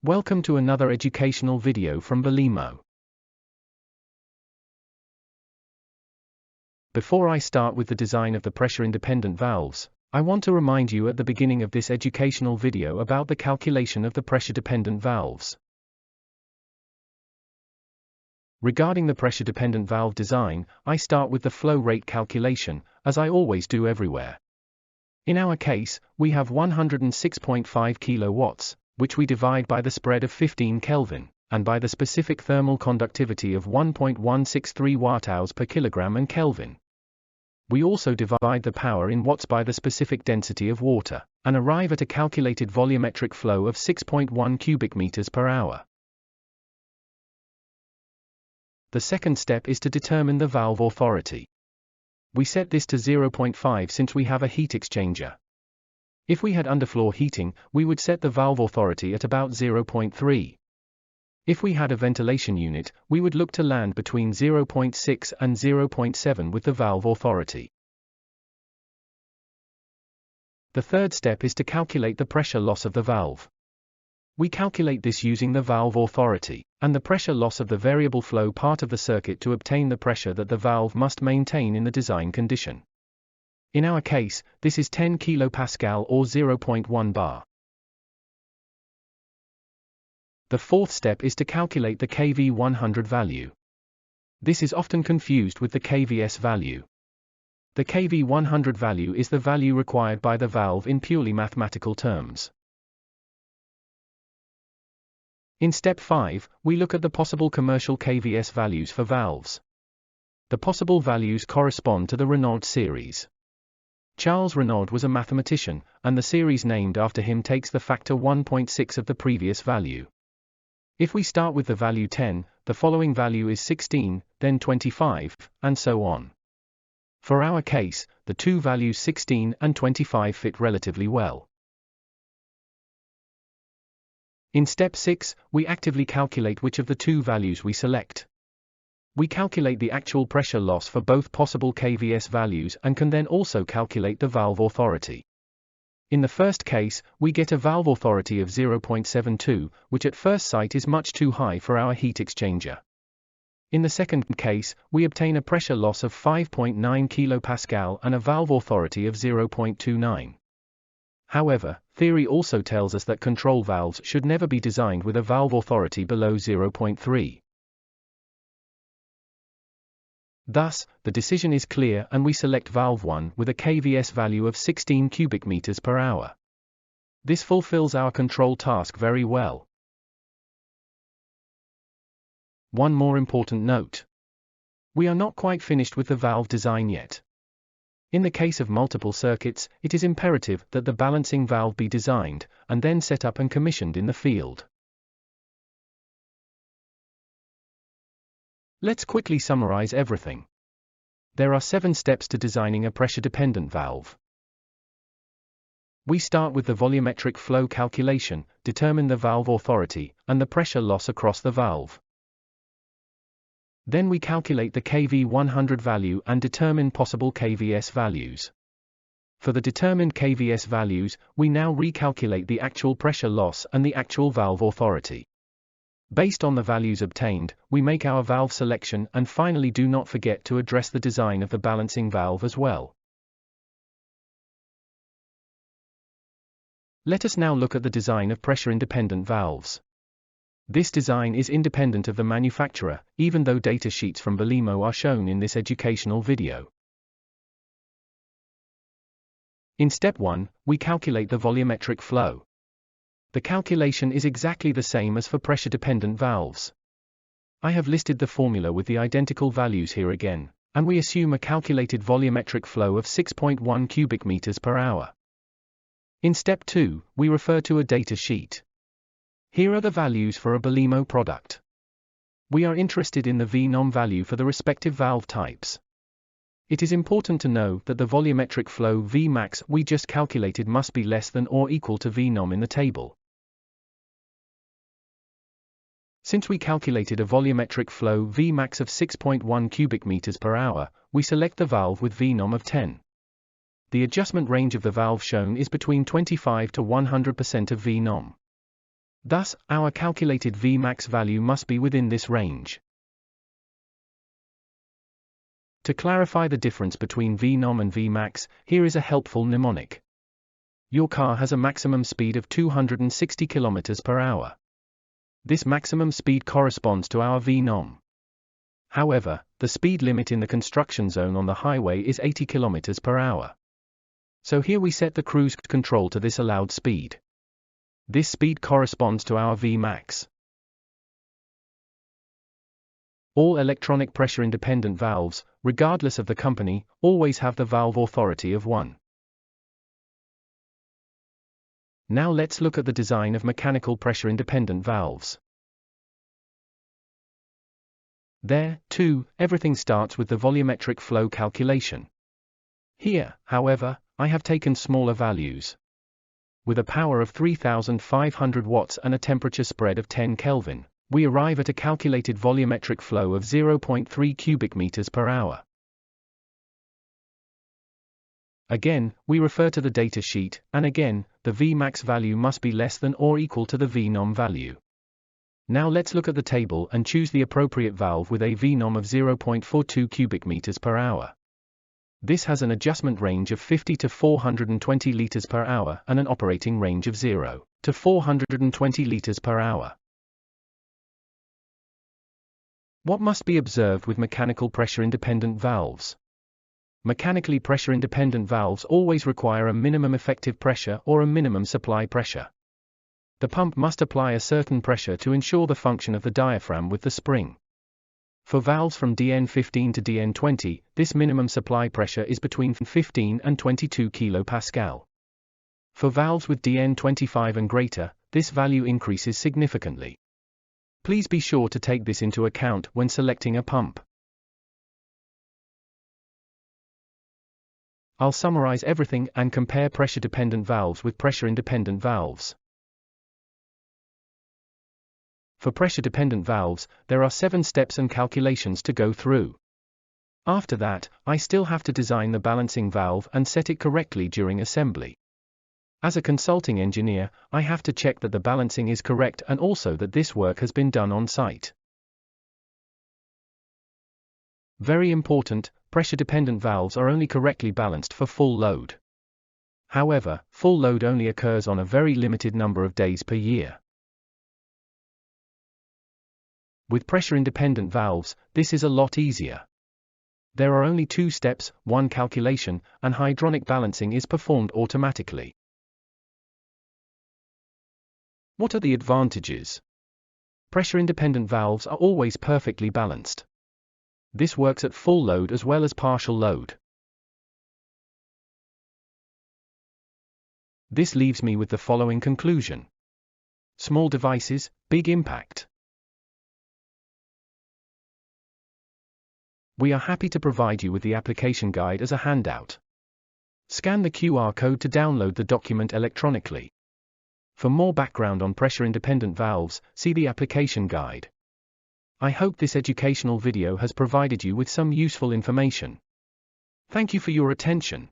Welcome to another educational video from Belimo. Before I start with the design of the pressure-independent valves, I want to remind you at the beginning of this educational video about the calculation of the pressure-dependent valves. Regarding the pressure-dependent valve design, I start with the flow rate calculation, as I always do everywhere. In our case, we have 106.5 kilowatts, which we divide by the spread of 15 Kelvin, and by the specific thermal conductivity of 1.163 watt-hours per kilogram and Kelvin. We also divide the power in watts by the specific density of water, and arrive at a calculated volumetric flow of 6.1 cubic meters per hour. The second step is to determine the valve authority. We set this to 0.5 since we have a heat exchanger. If we had underfloor heating, we would set the valve authority at about 0.3. If we had a ventilation unit, we would look to land between 0.6 and 0.7 with the valve authority. The third step is to calculate the pressure loss of the valve. We calculate this using the valve authority, and the pressure loss of the variable flow part of the circuit to obtain the pressure that the valve must maintain in the design condition. In our case, this is 10 kilopascal or 0.1 bar. The fourth step is to calculate the kV100 value. This is often confused with the kVs value. The kV100 value is the value required by the valve in purely mathematical terms. In step 5, we look at the possible commercial kVs values for valves. The possible values correspond to the Renaud series. Charles Renaud was a mathematician, and the series named after him takes the factor 1.6 of the previous value. If we start with the value 10, the following value is 16, then 25, and so on. For our case, the two values 16 and 25 fit relatively well. In step 6, we actively calculate which of the two values we select. We calculate the actual pressure loss for both possible kVs values and can then also calculate the valve authority. In the first case, we get a valve authority of 0.72, which at first sight is much too high for our heat exchanger. In the second case, we obtain a pressure loss of 5.9 kilopascal and a valve authority of 0.29. However, theory also tells us that control valves should never be designed with a valve authority below 0.3. Thus, the decision is clear and we select valve 1 with a kVs value of 16 cubic meters per hour. This fulfills our control task very well. One more important note. We are not quite finished with the valve design yet. In the case of multiple circuits, it is imperative that the balancing valve be designed, and then set up and commissioned in the field. Let's quickly summarize everything. There are 7 steps to designing a pressure-dependent valve. We start with the volumetric flow calculation, determine the valve authority, and the pressure loss across the valve. Then we calculate the kV100 value and determine possible kVs values. For the determined kVs values, we now recalculate the actual pressure loss and the actual valve authority. Based on the values obtained, we make our valve selection and finally do not forget to address the design of the balancing valve as well. Let us now look at the design of pressure-independent valves. This design is independent of the manufacturer, even though data sheets from Belimo are shown in this educational video. In step 1, we calculate the volumetric flow. The calculation is exactly the same as for pressure-dependent valves. I have listed the formula with the identical values here again, and we assume a calculated volumetric flow of 6.1 cubic meters per hour. In step 2, we refer to a data sheet. Here are the values for a Belimo product. We are interested in the Vnom value for the respective valve types. It is important to know that the volumetric flow Vmax we just calculated must be less than or equal to Vnom in the table. Since we calculated a volumetric flow Vmax of 6.1 cubic meters per hour, we select the valve with Vnom of 10. The adjustment range of the valve shown is between 25 to 100% of Vnom. Thus, our calculated Vmax value must be within this range. To clarify the difference between Vnom and Vmax, here is a helpful mnemonic. Your car has a maximum speed of 260 km per hour. This maximum speed corresponds to our Vnom. However, the speed limit in the construction zone on the highway is 80 km per hour. So here we set the cruise control to this allowed speed. This speed corresponds to our Vmax. All electronic pressure-independent valves, regardless of the company, always have the valve authority of 1. Now let's look at the design of mechanical pressure-independent valves. There, too, everything starts with the volumetric flow calculation. Here, however, I have taken smaller values. With a power of 3,500 watts and a temperature spread of 10 Kelvin, we arrive at a calculated volumetric flow of 0.3 cubic meters per hour. Again, we refer to the data sheet, and again, the Vmax value must be less than or equal to the Vnom value. Now let's look at the table and choose the appropriate valve with a Vnom of 0.42 cubic meters per hour. This has an adjustment range of 50 to 420 liters per hour and an operating range of 0 to 420 liters per hour. What must be observed with mechanical pressure-independent valves? Mechanically pressure-independent valves always require a minimum effective pressure or a minimum supply pressure. The pump must apply a certain pressure to ensure the function of the diaphragm with the spring. For valves from DN15 to DN20, this minimum supply pressure is between 15 and 22 kPa. For valves with DN25 and greater, this value increases significantly. Please be sure to take this into account when selecting a pump. I'll summarize everything and compare pressure-dependent valves with pressure-independent valves. For pressure-dependent valves, there are 7 steps and calculations to go through. After that, I still have to design the balancing valve and set it correctly during assembly. As a consulting engineer, I have to check that the balancing is correct and also that this work has been done on site. Very important, pressure-dependent valves are only correctly balanced for full load. However, full load only occurs on a very limited number of days per year. With pressure-independent valves, this is a lot easier. There are only 2 steps, 1 calculation, and hydronic balancing is performed automatically. What are the advantages? Pressure-independent valves are always perfectly balanced. This works at full load as well as partial load. This leaves me with the following conclusion. Small devices, big impact. We are happy to provide you with the application guide as a handout. Scan the QR code to download the document electronically. For more background on pressure-independent valves, see the application guide. I hope this educational video has provided you with some useful information. Thank you for your attention.